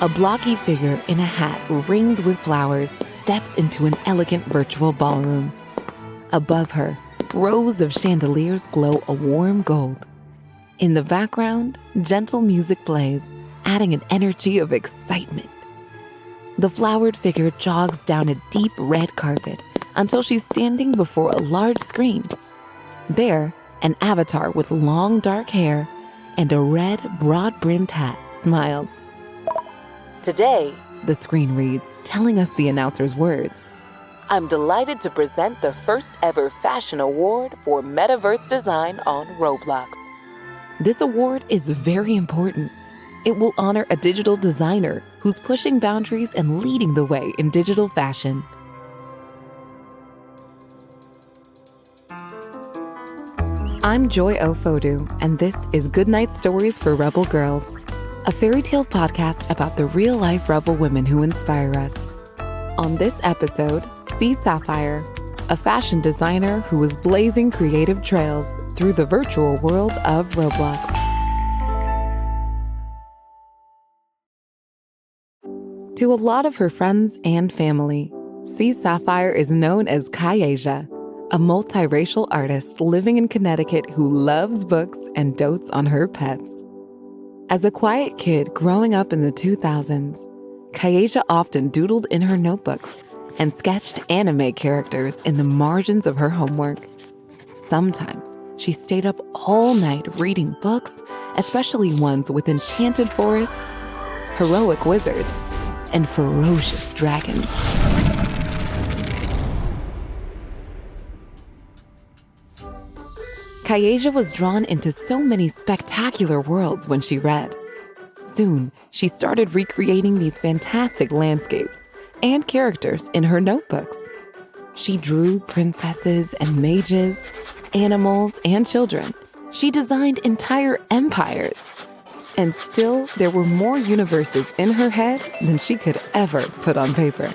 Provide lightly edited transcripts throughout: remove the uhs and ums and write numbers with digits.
A blocky figure in a hat ringed with flowers steps into an elegant virtual ballroom. Above her, rows of chandeliers glow a warm gold. In the background, gentle music plays, adding an energy of excitement. The flowered figure jogs down a deep red carpet until she's standing before a large screen. There, an avatar with long dark hair and a red, broad-brimmed hat smiles. "Today," the screen reads, telling us the announcer's words, "I'm delighted to present the first ever fashion award for metaverse design on Roblox." This award is very important. It will honor a digital designer who's pushing boundaries and leading the way in digital fashion. I'm Joy Ofodu, and this is Goodnight Stories for Rebel Girls, a fairy tale podcast about the real-life rebel women who inspire us. On this episode, cSapphire, a fashion designer who is blazing creative trails through the virtual world of Roblox. To a lot of her friends and family, cSapphire is known as cAsia, a multiracial artist living in Connecticut who loves books and dotes on her pets. As a quiet kid growing up in the 2000s, cAsia often doodled in her notebooks and sketched anime characters in the margins of her homework. Sometimes she stayed up all night reading books, especially ones with enchanted forests, heroic wizards, and ferocious dragons. cAsia was drawn into so many spectacular worlds when she read. Soon, she started recreating these fantastic landscapes and characters in her notebooks. She drew princesses and mages, animals and children. She designed entire empires. And still, there were more universes in her head than she could ever put on paper.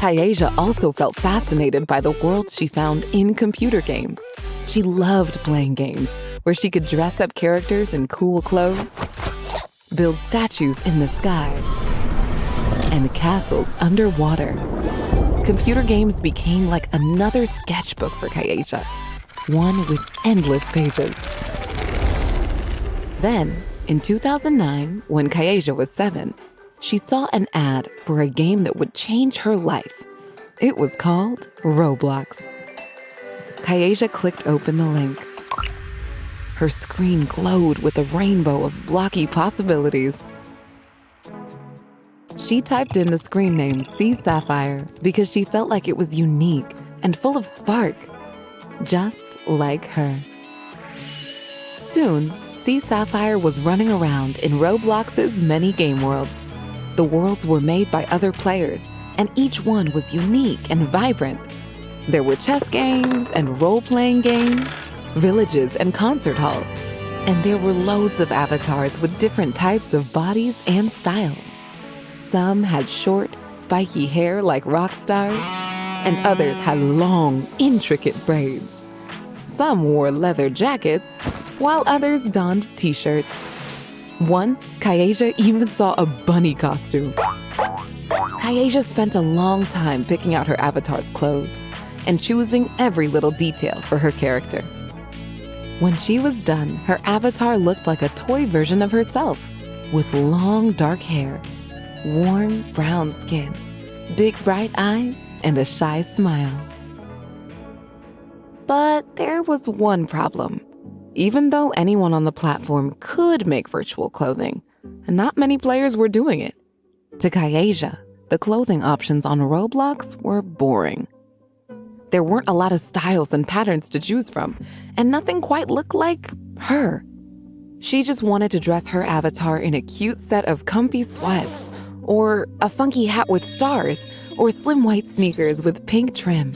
cAsia also felt fascinated by the worlds she found in computer games. She loved playing games where she could dress up characters in cool clothes, build statues in the sky, and castles underwater. Computer games became like another sketchbook for cAsia, one with endless pages. Then, in 2009, when cAsia was 7, she saw an ad for a game that would change her life. It was called Roblox. cAsia clicked open the link. Her screen glowed with a rainbow of blocky possibilities. She typed in the screen name cSapphire because she felt like it was unique and full of spark, just like her. Soon, cSapphire was running around in Roblox's many game worlds. The worlds were made by other players, and each one was unique and vibrant. There were chess games and role-playing games, villages and concert halls, and there were loads of avatars with different types of bodies and styles. Some had short, spiky hair like rock stars, and others had long, intricate braids. Some wore leather jackets, while others donned t-shirts. Once, cAsia even saw a bunny costume. cAsia spent a long time picking out her avatar's clothes and choosing every little detail for her character. When she was done, her avatar looked like a toy version of herself, with long dark hair, warm brown skin, big bright eyes, and a shy smile. But there was one problem. Even though anyone on the platform could make virtual clothing, not many players were doing it. To cAsia, the clothing options on Roblox were boring. There weren't a lot of styles and patterns to choose from, and nothing quite looked like her. She just wanted to dress her avatar in a cute set of comfy sweats, or a funky hat with stars, or slim white sneakers with pink trim.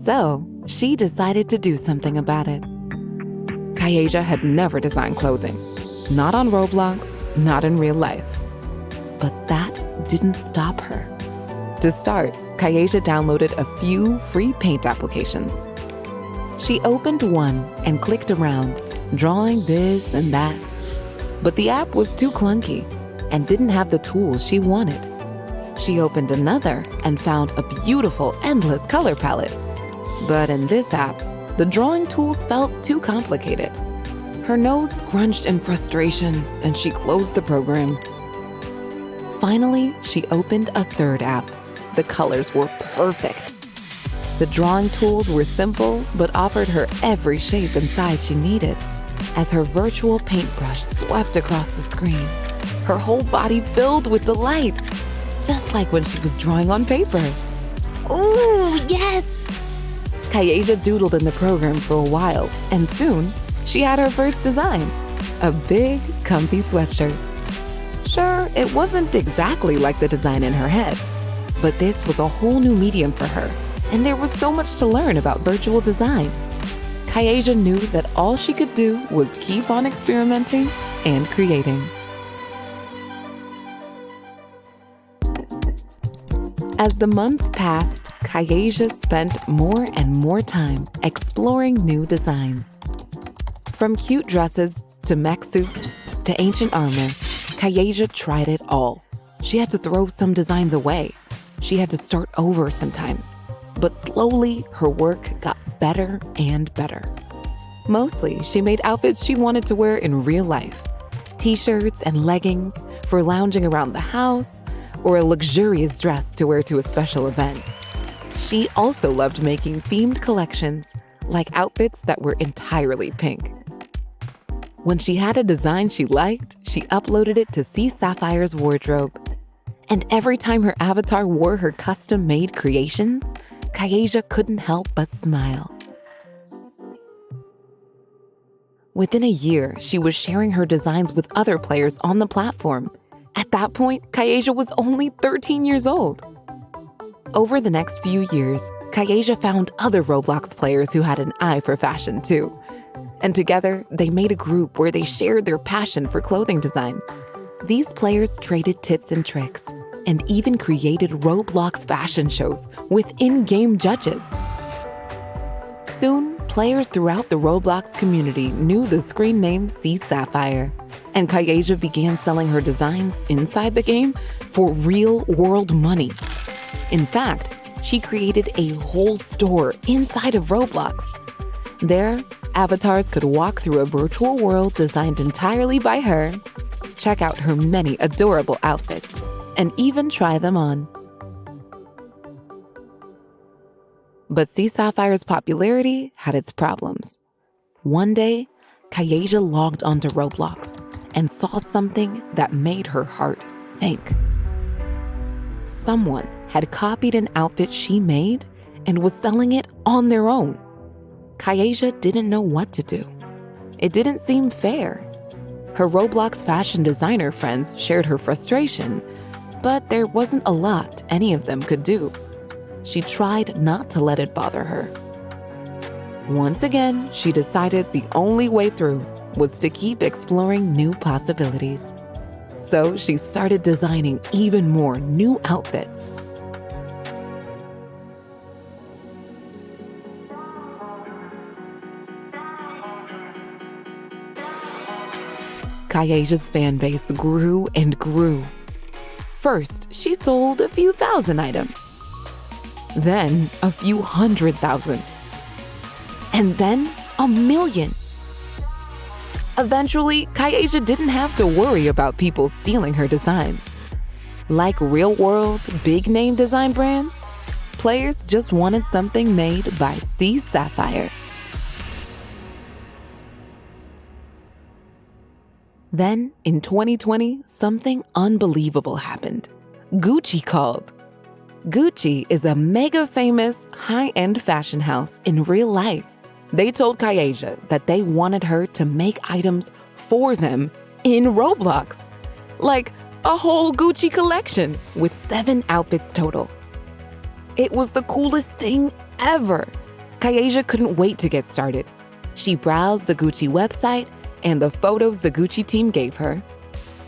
So, she decided to do something about it. cAsia had never designed clothing. Not on Roblox, not in real life. But that didn't stop her. To start, cAsia downloaded a few free paint applications. She opened one and clicked around, drawing this and that. But the app was too clunky and didn't have the tools she wanted. She opened another and found a beautiful, endless color palette. But in this app, the drawing tools felt too complicated. Her nose scrunched in frustration, and she closed the program. Finally, she opened a third app. The colors were perfect. The drawing tools were simple, but offered her every shape and size she needed. As her virtual paintbrush swept across the screen, her whole body filled with delight, just like when she was drawing on paper. Ooh, yes! Kayaja doodled in the program for a while, and soon, she had her first design, a big, comfy sweatshirt. Sure, it wasn't exactly like the design in her head, but this was a whole new medium for her, and there was so much to learn about virtual design. Kayaja knew that all she could do was keep on experimenting and creating. As the months passed, Kayaja spent more and more time exploring new designs. From cute dresses to mech suits to ancient armor, Kayaja tried it all. She had to throw some designs away. She had to start over sometimes. But slowly, her work got better and better. Mostly, she made outfits she wanted to wear in real life. T-shirts and leggings for lounging around the house, or a luxurious dress to wear to a special event. She also loved making themed collections, like outfits that were entirely pink. When she had a design she liked, she uploaded it to cSapphire's wardrobe. And every time her avatar wore her custom-made creations, Kayaja couldn't help but smile. Within a year, she was sharing her designs with other players on the platform. At that point, Kayaja was only 13 years old. Over the next few years, Kayaja found other Roblox players who had an eye for fashion too. And together, they made a group where they shared their passion for clothing design. These players traded tips and tricks, and even created Roblox fashion shows with in-game judges. Soon, players throughout the Roblox community knew the screen name cSapphire, and Kayaja began selling her designs inside the game for real-world money. In fact, she created a whole store inside of Roblox. There, avatars could walk through a virtual world designed entirely by her, check out her many adorable outfits, and even try them on. But cSapphire's popularity had its problems. One day, Kayaja logged onto Roblox and saw something that made her heart sink. Someone had copied an outfit she made and was selling it on their own. Kayaja didn't know what to do. It didn't seem fair. Her Roblox fashion designer friends shared her frustration, but there wasn't a lot any of them could do. She tried not to let it bother her. Once again, she decided the only way through was to keep exploring new possibilities. So she started designing even more new outfits. Kayaja's fan base grew and grew. First, she sold a few thousand items. Then, a few 100,000. And then, 1 million. Eventually, Kayaja didn't have to worry about people stealing her designs. Like real-world, big-name design brands, players just wanted something made by cSapphire. Then, in 2020, something unbelievable happened. Gucci called. Gucci is a mega-famous, high-end fashion house in real life. They told Kayaja that they wanted her to make items for them in Roblox. Like a whole Gucci collection with 7 outfits total. It was the coolest thing ever. Kayaja couldn't wait to get started. She browsed the Gucci website and the photos the Gucci team gave her.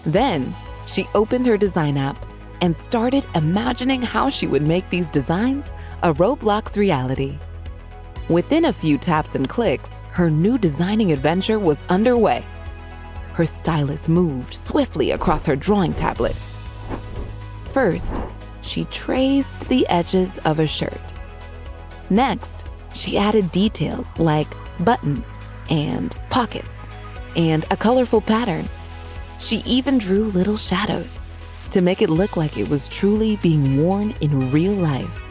Then, she opened her design app and started imagining how she would make these designs a Roblox reality. Within a few taps and clicks, her new designing adventure was underway. her stylist moved swiftly across her drawing tablet. First, she traced the edges of a shirt. Next, she added details like buttons and pockets and a colorful pattern. She even drew little shadows to make it look like it was truly being worn in real life.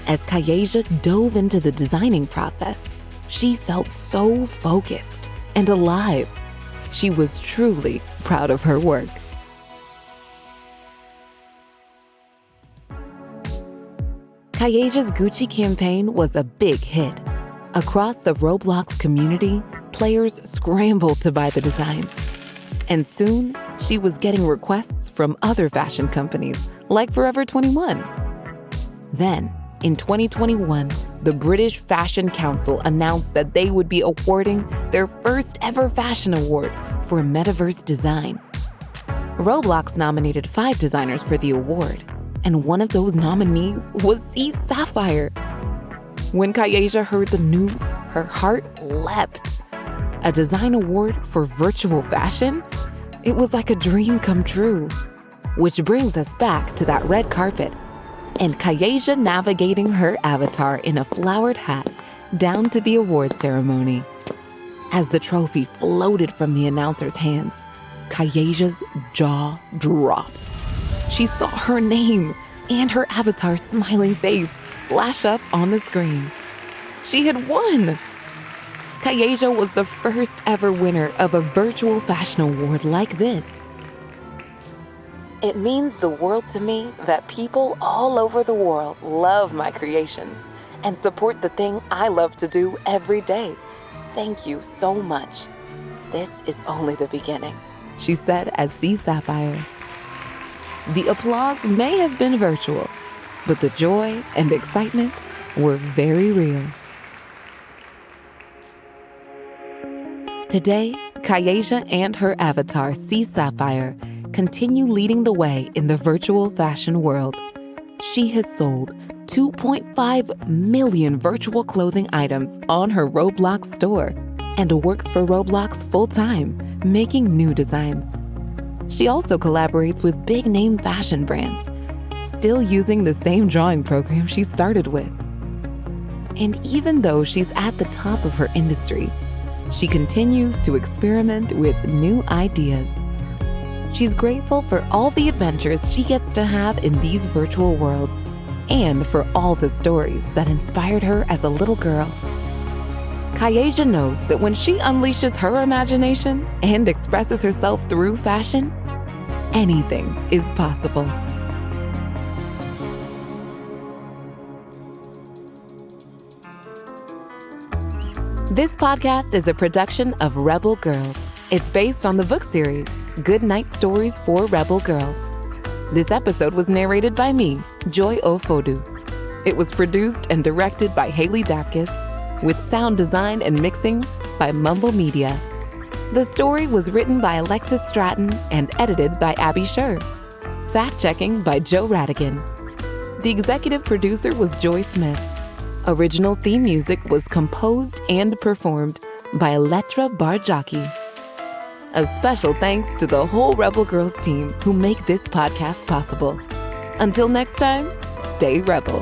As Kayeja dove into the designing process, she felt so focused and alive. She was truly proud of her work. Kayeja's Gucci campaign was a big hit. Across the Roblox community, players scrambled to buy the designs. And soon, she was getting requests from other fashion companies like Forever 21. Then, in 2021, the British Fashion Council announced that they would be awarding their first ever fashion award for metaverse design. Roblox nominated 5 designers for the award, and one of those nominees was cSapphire. When Kayeja heard the news, her heart leapt. A design award for virtual fashion? It was like a dream come true. Which brings us back to that red carpet and Kayeja navigating her avatar in a flowered hat down to the award ceremony. As the trophy floated from the announcer's hands, Kayeja's jaw dropped. She saw her name and her avatar's smiling face flash up on the screen. She had won! Kayeja was the first ever winner of a virtual fashion award like this. It means the world to me that people all over the world love my creations and support the thing I love to do every day. Thank you so much. This is only the beginning, she said as cSapphire. The applause may have been virtual, but the joy and excitement were very real. Today, Kayeja and her avatar, cSapphire, continue leading the way in the virtual fashion world. She has sold 2.5 million virtual clothing items on her Roblox store and works for Roblox full-time, making new designs. She also collaborates with big-name fashion brands, still using the same drawing program she started with. And even though she's at the top of her industry, she continues to experiment with new ideas. She's grateful for all the adventures she gets to have in these virtual worlds and for all the stories that inspired her as a little girl. Kayeja knows that when she unleashes her imagination and expresses herself through fashion, anything is possible. This podcast is a production of Rebel Girls. It's based on the book series, Good Night Stories for Rebel Girls. This episode was narrated by me, Joy Ofodu. It was produced and directed by Haley Dapkus, with sound design and mixing by Mumble Media. The story was written by Alexis Stratton and edited by Abby Sher. Fact-checking by Joe Rhatigan. The executive producer was Joy Smith. Original theme music was composed and performed by Elettra Bargiacchi. A special thanks to the whole Rebel Girls team who make this podcast possible. Until next time, stay Rebel.